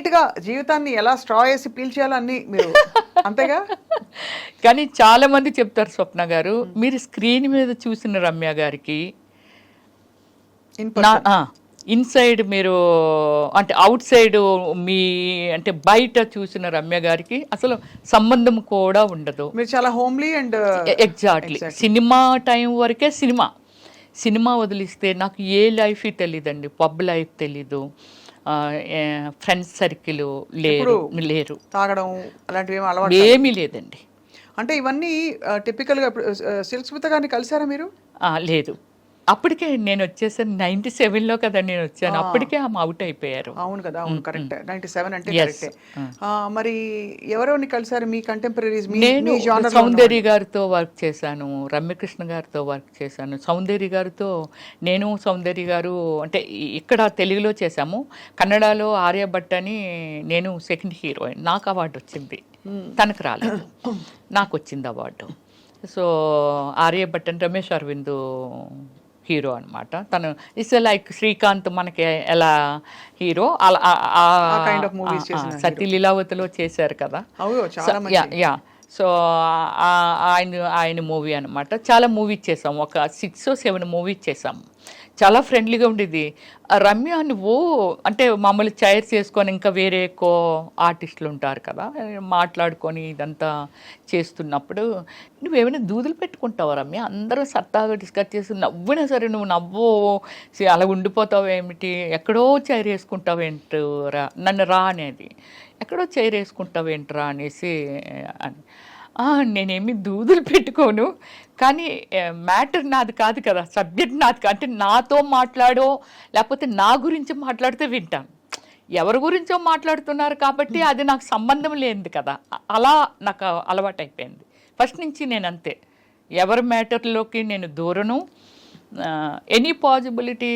Neat గా జీవితాన్ని ఎలా స్ట్రా వేసి పీల్చేయాలో అన్ని మీరు అంతేగా. కానీ చాలా మంది చెప్తారు స్వప్న గారు, మీరు స్క్రీన్ మీద చూసిన రమ్య గారికి ఇన్సైడ్ మీరు అంటే అవుట్ సైడ్ మీ అంటే బయట చూసిన రమ్య గారికి అసలు సంబంధం కూడా ఉండదు. మీరు చాలా homely and exactly cinema time వరకే సినిమా వదిలిస్తే నాకు ఏ లైఫ్ తెలియదండి. పబ్ లైఫ్ తెలీదు, ఫ్రెండ్స్ సర్కిల్ లేరు, తాగడం అలాంటివి అలవాటు ఏమీ లేదండి. అంటే ఇవన్నీ టిపికల్ గా సిల్క్ స్మిత గారిని కలిసారా మీరు? లేదు, అప్పటికే నేను వచ్చేసాను 97లో కదా నేను వచ్చాను, అప్పటికే ఆమె అవుట్ అయిపోయారు. అవును కదా, అవును కరెక్ట్. 97 అంటే కరెక్టే. మరి ఎవరెవరిని కలిసారు మీ కంటెంపరీస్? నేను సౌందర్య గారితో వర్క్ చేశాను, రమ్యకృష్ణ గారితో వర్క్ చేశాను. సౌందర్య గారితో నేను సౌందర్య గారు అంటే ఇక్కడ తెలుగులో చేశాము, కన్నడలో ఆర్యభట్ అని నేను సెకండ్ హీరోయిన్. నాకు అవార్డు వచ్చింది, తనకు రాలేదు, నాకు వచ్చింది అవార్డు. సో ఆర్యభట్ అని రమేష్ అరవింద్ హీరో అనమాట. తను ఇట్స్ లైక్ శ్రీకాంత్ మనకి ఎలా హీరో అలా సతీ లీలావతిలో చేశారు కదా. యా సో ఆయన మూవీ అనమాట. చాలా మూవీ చేసాము, ఒక 6 or 7 మూవీస్ చేసాము. చాలా ఫ్రెండ్లీగా ఉండేది. రమ్య నువ్వు అంటే మమ్మల్ని చైర్స్ చేసుకొని ఇంకా వేరే ఎక్కువ ఆర్టిస్టులు ఉంటారు కదా, మాట్లాడుకొని ఇదంతా చేస్తున్నప్పుడు నువ్వేమైనా దూదులు పెట్టుకుంటావా రమ్య? అందరూ సరదాగా డిస్కస్ చేసి నవ్వినా సరే నువ్వు నవ్వు అలా ఉండిపోతావు ఏమిటి, ఎక్కడో చైర్ వేసుకుంటావేంట్రా, నన్ను రా అనేది, ఎక్కడో చైర్ వేసుకుంటావేంట్రా అనేసి అని. నేనేమి దూదులు పెట్టుకోను, కానీ మ్యాటర్ నాది కాదు కదా, సబ్జెక్ట్ నాది కాదు. అంటే నాతో మాట్లాడో లేకపోతే నా గురించి మాట్లాడితే వింటాను, ఎవరి గురించో మాట్లాడుతున్నారు కాబట్టి అది నాకు సంబంధం లేనిది కదా. అలా నాకు అలవాటు అయిపోయింది ఫస్ట్ నుంచి. నేను అంతే, ఎవరి మ్యాటర్లోకి నేను దూరను. ఎనీ పాజిబిలిటీ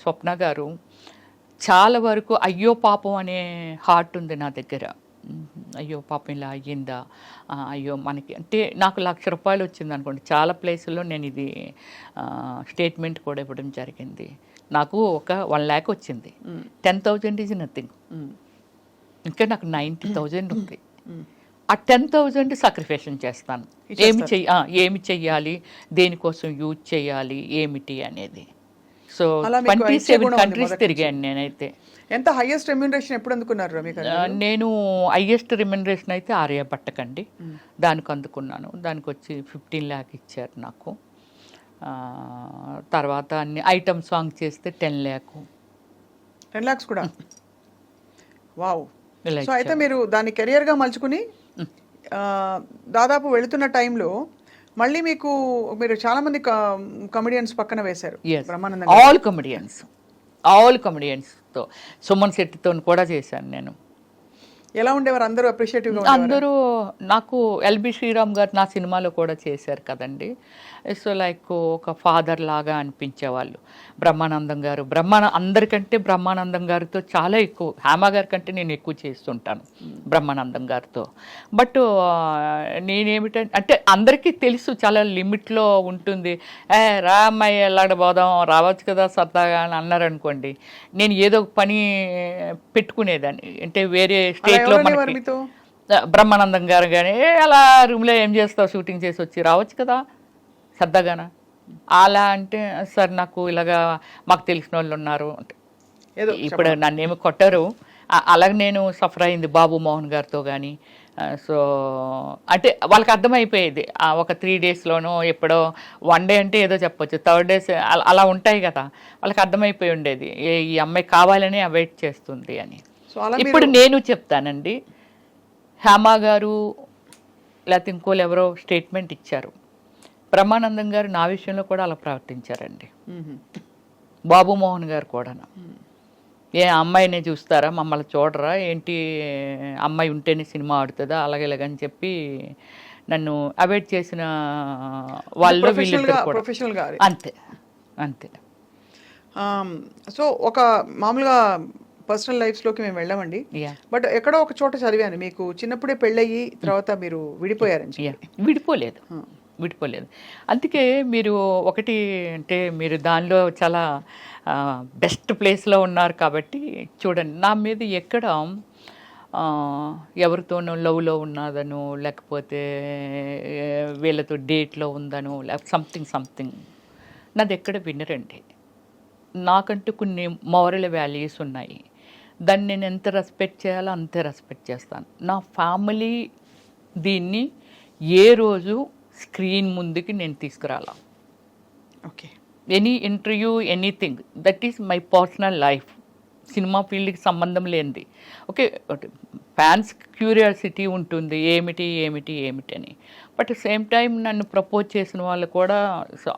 స్వప్న గారు చాలా వరకు అయ్యో పాపం అనే హార్ట్ ఉంది నా దగ్గర. అయ్యో పాపం ఇలా అయ్యిందా, అయ్యో మనకి అంటే నాకు ₹1,00,000 వచ్చింది అనుకోండి, చాలా ప్లేసుల్లో నేను ఇది స్టేట్మెంట్ కూడా ఇవ్వడం జరిగింది. నాకు ఒక 1 lakh వచ్చింది, 10,000 ఈజ్ నథింగ్. ఇంకా నాకు 90,000 ఉంది. ఆ 10,000 సాక్రిఫికేషన్ చేస్తాను. ఏమి చెయ్యాలి, దేనికోసం యూజ్ చేయాలి ఏమిటి అనేది. సో 27 కంట్రీస్ తిరిగాను నేనైతే. ఎంత హైయెస్ట్ రెమ్యూనరేషన్ ఎప్పుడు అందుకున్నారు రమ్య? నేను హైయెస్ట్ రెమ్యూనరేషన్ అయితే ఆర్యభట్టకండి, దానికి అందుకున్నాను. దానికి వచ్చి 15 lakh ఇచ్చారు నాకు. తర్వాత అన్ని ఐటమ్ సాంగ్ చేస్తే 10 lakh. 10 lakhs కూడా, వావ్. సో అయితే మీరు దాన్ని కెరియర్గా మలుచుకుని దాదాపు వెళుతున్న టైంలో మళ్ళీ మీరు చాలా మంది కమెడియన్స్ పక్కన వేశారు. బ్రహ్మానందం ఆల్ కమెడియన్స్తో, సుమన్ శెట్టితో కూడా చేశాను నేను. ఎలా ఉండేవారు అందరూ? అప్రిషియేటివ్గా అందరూ. నాకు ఎల్బి శ్రీరామ్ గారు నా సినిమాలో కూడా చేశారు కదండి. సో లైక్ ఒక ఫాదర్ లాగా అనిపించేవాళ్ళు. బ్రహ్మానందం గారు, అందరికంటే బ్రహ్మానందం గారితో చాలా ఎక్కువ, హేమ గారి కంటే నేను ఎక్కువ చేస్తుంటాను బ్రహ్మానందం గారితో. బట్ నేనేమిటంటే అంటే అందరికీ తెలుసు చాలా లిమిట్లో ఉంటుంది. రా అమ్మాయి వెళ్ళాడబోదాం, రావచ్చు కదా సరదాగా అని అన్నారు అనుకోండి, నేను ఏదో ఒక పని పెట్టుకునేదాన్ని. అంటే వేరే స్టేట్లో మనకి బ్రహ్మానందం గారు కానీ అలా రూమ్లో ఏం చేస్తావు, షూటింగ్ చేసి వచ్చి రావచ్చు కదా సరదాగానా అలా అంటే, సార్ నాకు ఇలాగా మాకు తెలిసిన వాళ్ళు ఉన్నారు అంటే, ఇప్పుడు నన్నేమి కొట్టరు. అలాగే నేను సఫర్ అయింది బాబు మోహన్ గారితో కానీ. సో అంటే వాళ్ళకి అర్థమైపోయేది, ఒక 3 daysలోనో ఎప్పుడో 1 day అంటే ఏదో చెప్పొచ్చు, 3rd day అలా ఉంటాయి కదా, వాళ్ళకి అర్థమైపోయి ఉండేది ఈ అమ్మాయి కావాలని అవాయిడ్ చేస్తుంది అని. ఇప్పుడు నేను చెప్తానండి, హేమ గారు లేకపోతే ఇంకోళ్ళు ఎవరో స్టేట్మెంట్ ఇచ్చారు, బ్రహ్మానందం గారు నా విషయంలో కూడా అలా ప్రవర్తించారండి. బాబు మోహన్ గారు కూడా, ఏ అమ్మాయిని చూస్తారా మమ్మల్ని చూడరా ఏంటి, అమ్మాయి ఉంటేనే సినిమా ఆడుతుందా అలాగేలాగని చెప్పి నన్ను అవాయిడ్ చేసిన వాళ్ళు అంతే అంతే. సో ఒక మామూలుగా పర్సనల్ లైఫ్స్లోకి మేము వెళ్ళామండి, బట్ ఎక్కడో ఒక చోట చదివాను మీకు చిన్నప్పుడే పెళ్ళయ్యి తర్వాత మీరు విడిపోయారని. విడిపోలేదు, విడిపోలేదు. అందుకే మీరు ఒకటి అంటే మీరు దానిలో చాలా బెస్ట్ ప్లేస్లో ఉన్నారు కాబట్టి చూడండి, నా మీద ఎక్కడ ఎవరితోనో లవ్లో ఉన్నదనో లేకపోతే వీళ్ళతో డేట్లో ఉందనో లేకపోతే సంథింగ్ నాది ఎక్కడ వినరండి. నాకంటూ కొన్ని మోరల్ వాల్యూస్ ఉన్నాయి. దాన్ని నేను ఎంత రెస్పెక్ట్ చేయాలో అంతే రెస్పెక్ట్ చేస్తాను. నా ఫ్యామిలీ దీన్ని ఏ రోజు స్క్రీన్ ముందుకి నేను తీసుకురాలా. Okay, any interview anything that is my personal life, cinema ఫీల్డ్కి సంబంధం లేనిది. ఓకే, ఫ్యాన్స్ క్యూరియాసిటీ ఉంటుంది ఏమిటి అని. బట్ సేమ్ టైం నన్ను ప్రపోజ్ చేసిన వాళ్ళు కూడా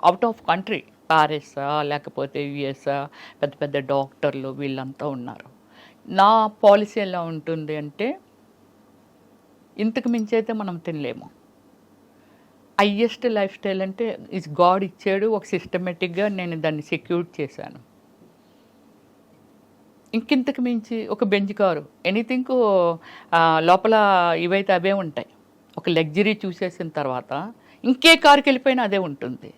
అవుట్ ఆఫ్ కంట్రీ, ప్యారిసా లేకపోతే యుఎస్ఆ, పెద్ద పెద్ద డాక్టర్లు వీళ్ళంతా ఉన్నారు. నా పాలసీ ఎలా ఉంటుంది అంటే ఇంతకు మించి అయితే మనం తినలేము. హయ్యెస్ట్ లైఫ్ స్టైల్ అంటే ఇస్ గాడ్ ఇచ్చాడు, ఒక సిస్టమేటిక్గా నేను దాన్ని సెక్యూర్ చేశాను. ఇంకింతకు మించి ఒక బెంజ్ కారు ఎనీథింగ్ లోపల ఇవైతే అవే ఉంటాయి. ఒక లగ్జరీ చూసేసిన తర్వాత ఇంకే కారుకి వెళ్ళిపోయినా అదే ఉంటుంది.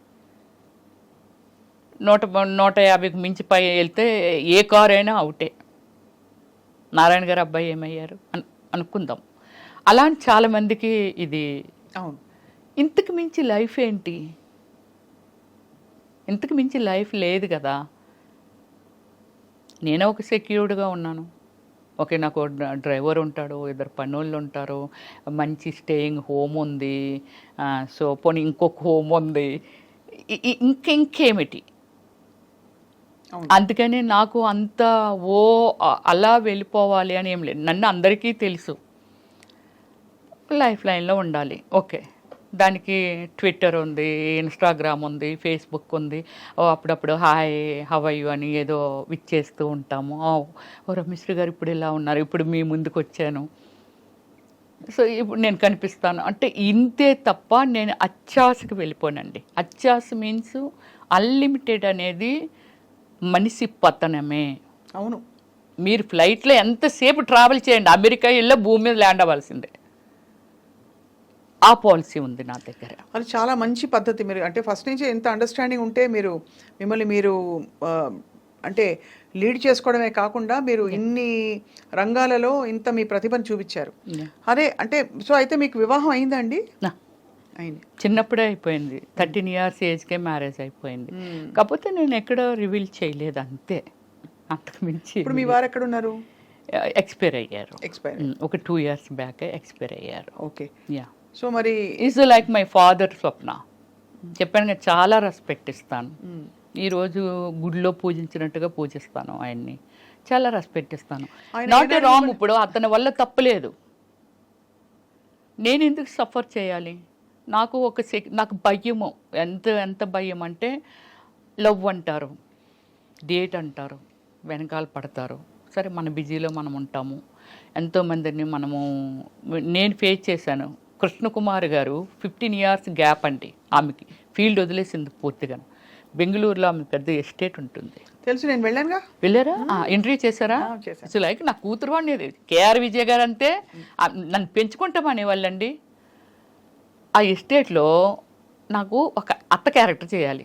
150కి మించి పై వెళ్తే ఏ కారు అయినా అవుటే. నారాయణ గారు అబ్బాయి ఏమయ్యారు అనుకుందాం. అలాంటి చాలామందికి ఇది. అవును, ఇంతకు మించి లైఫ్ ఏంటి? ఇంతకు మించి లైఫ్ లేదు కదా. నేనే ఒక సెక్యూర్డ్గా ఉన్నాను. ఓకే, నాకు డ్రైవర్ ఉంటాడు, 2 పనులు ఉంటారు, మంచి స్టేయింగ్ హోమ్ ఉంది, సో పోనీ ఇంకొక హోమ్ ఉంది, ఇంకేమిటి. అందుకని నాకు అంత అలా వెళ్ళిపోవాలి అని ఏం లేదు. నన్ను అందరికీ తెలుసు, లైఫ్ లైన్లో ఉండాలి. ఓకే, దానికి ట్విట్టర్ ఉంది, ఇన్స్టాగ్రామ్ ఉంది, ఫేస్బుక్ ఉంది. అప్పుడప్పుడు హాయ్ హవ్ యు అని ఏదో విచ్చేస్తూ ఉంటాము. ఓ రమేశ్వరి గారు ఇప్పుడు ఇలా ఉన్నారు, ఇప్పుడు మీ ముందుకు వచ్చాను, సో ఇప్పుడు నేను కనిపిస్తాను అంటే ఇంతే తప్ప నేను అత్యాశకి వెళ్ళిపోనండి. అత్యాశ మీన్స్ అన్లిమిటెడ్ అనేది మనిషి పతనమే. అవును, మీరు ఫ్లైట్లో ఎంతసేపు ట్రావెల్ చేయండి, అమెరికా వెళ్ళి భూమి మీద ల్యాండ్ అవ్వాల్సిందే. ఆ పాలసీ ఉంది నా దగ్గర. అది చాలా మంచి పద్ధతి. మీరు అంటే ఫస్ట్ నుంచి ఎంత అండర్స్టాండింగ్ ఉంటే మీరు మిమ్మల్ని మీరు అంటే లీడ్ చేసుకోవడమే కాకుండా మీరు ఇన్ని రంగాలలో ఇంత మీ ప్రతిభను చూపించారు. అదే అంటే సో అయితే మీకు వివాహం అయిందండి? అయింది, చిన్నప్పుడే అయిపోయింది. 13 years ఏజ్కే మ్యారేజ్ అయిపోయింది. కాకపోతే నేను ఎక్కడ రివీల్ చేయలేదు అంతే, అంతకు మించి. ఇప్పుడు మీ వారు ఎక్కడ ఉన్నారు? ఎక్స్పైర్ అయ్యారు. ఒక 2 years బ్యాక్ ఎక్స్పైర్ అయ్యారు. Okay, yeah. సో మరి ఈజ్ లైక్ మై ఫాదర్ స్వప్న. చెప్పాను కదా, చాలా రెస్పెక్ట్ ఇస్తాను. ఈరోజు గుడిలో పూజించినట్టుగా పూజిస్తాను ఆయన్ని, చాలా రెస్పెక్ట్ ఇస్తాను. Not a wrong. ఇప్పుడు అతని వల్ల తప్పలేదు, నేను ఎందుకు సఫర్ చేయాలి? నాకు నాకు భయము, ఎంత భయం అంటే లవ్ అంటారు, డేట్ అంటారు, వెనకాల పడతారు. సరే, మన బిజీలో మనం ఉంటాము. ఎంతోమందిని నేను ఫేస్ చేశాను. కృష్ణకుమార్ గారు 15 years గ్యాప్ అండి ఆమెకి, ఫీల్డ్ వదిలేసింది పూర్తిగా. బెంగళూరులో ఆమె పెద్ద ఎస్టేట్ ఉంటుంది, తెలుసు, నేను వెళ్ళానుగా. వెళ్ళారా? ఇంటర్వ్యూ చేశారా? అసలు లైక్ నా కూతురు వాడిని కేఆర్ విజయ్ గారు అంతే నన్ను పెంచుకుంటామనే వాళ్ళండి. ఆ ఎస్టేట్లో నాకు ఒక అత్త క్యారెక్టర్ చేయాలి,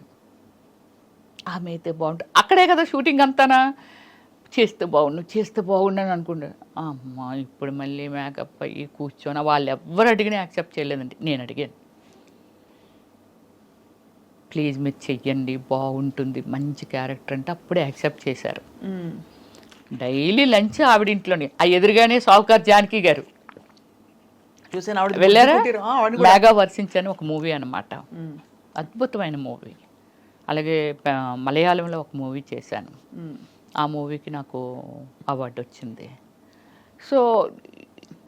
ఆమె అయితే బాగుంటుంది. అక్కడే కదా షూటింగ్ అంతానా, చేస్తే బాగుండు అని అనుకుంటా. అమ్మ ఇప్పుడు మళ్ళీ మేకప్ అయ్యి కూర్చొని వాళ్ళు ఎవరు అడిగినా యాక్సెప్ట్ చేయలేదండి. నేను అడిగాను, ప్లీజ్ మీరు చెయ్యండి బాగుంటుంది మంచి క్యారెక్టర్ అంటే అప్పుడే యాక్సెప్ట్ చేశారు. డైలీ లంచ్ ఆవిడ ఇంట్లోనే, ఆ ఎదురుగానే సావుకార్ జానకి గారు వెళ్ళారా? మేఘా వర్షించని ఒక మూవీ అనమాట, అద్భుతమైన మూవీ. అలాగే మలయాళంలో ఒక మూవీ చేశాను, ఆ మూవీకి నాకు అవార్డు వచ్చింది. సో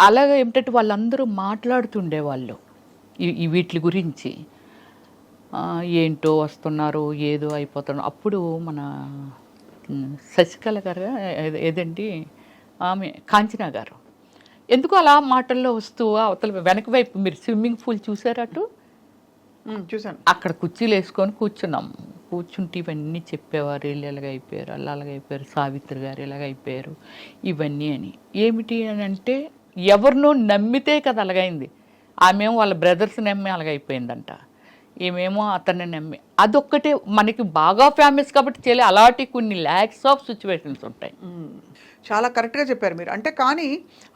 అలాగే ఏమిటంటే వాళ్ళందరూ మాట్లాడుతుండేవాళ్ళు వీటి గురించి, ఏంటో వస్తున్నారు ఏదో అయిపోతున్నారు. అప్పుడు మన శశికళ గారు ఏదండి ఆమె కాంచనా గారు ఎందుకు అలా మాటల్లో వస్తూ అవతల వెనక వైపు, మీరు స్విమ్మింగ్ పూల్ చూసారా? అటు చూసాను. అక్కడ కుర్చీలు వేసుకొని కూర్చుంటే ఇవన్నీ చెప్పేవారు, వీళ్ళు ఎలాగైపోయారు, అలా అలాగైపోయారు, సావిత్రి గారు ఎలాగైపోయారు, ఇవన్నీ అని. ఏమిటి అని అంటే ఎవరినో నమ్మితే కదా అలాగైంది. ఆమె వాళ్ళ బ్రదర్స్ నమ్మి అలాగైపోయిందంట. ఏమేమో అతన్ని నమ్మి అదొక్కటే మనకి బాగా ఫేమస్ కాబట్టి చేయలే. అలాంటి కొన్ని ల్యాక్స్ ఆఫ్ సిచ్యువేషన్స్ ఉంటాయి. చాలా కరెక్ట్గా చెప్పారు మీరు. అంటే కానీ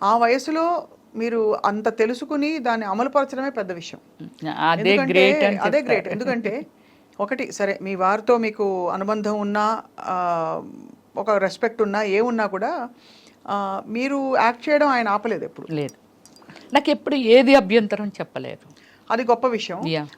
ఆ వయసులో మీరు అంత తెలుసుకుని దాన్ని అమలుపరచడమే పెద్ద విషయం. అదే ఎందుకంటే గ్రేట్ అని అదే గ్రేట్. ఎందుకంటే ఒకటి సరే మీ వారితో మీకు అనుబంధం ఉన్నా ఒక రెస్పెక్ట్ ఉన్నా ఏమున్నా కూడా మీరు యాక్ట్ చేయడం ఆయన ఆపలేదు ఎప్పుడు. లేదు, నాకు ఎప్పుడు ఏది అభ్యంతరం చెప్పలేదు. అది గొప్ప విషయం. Yeah.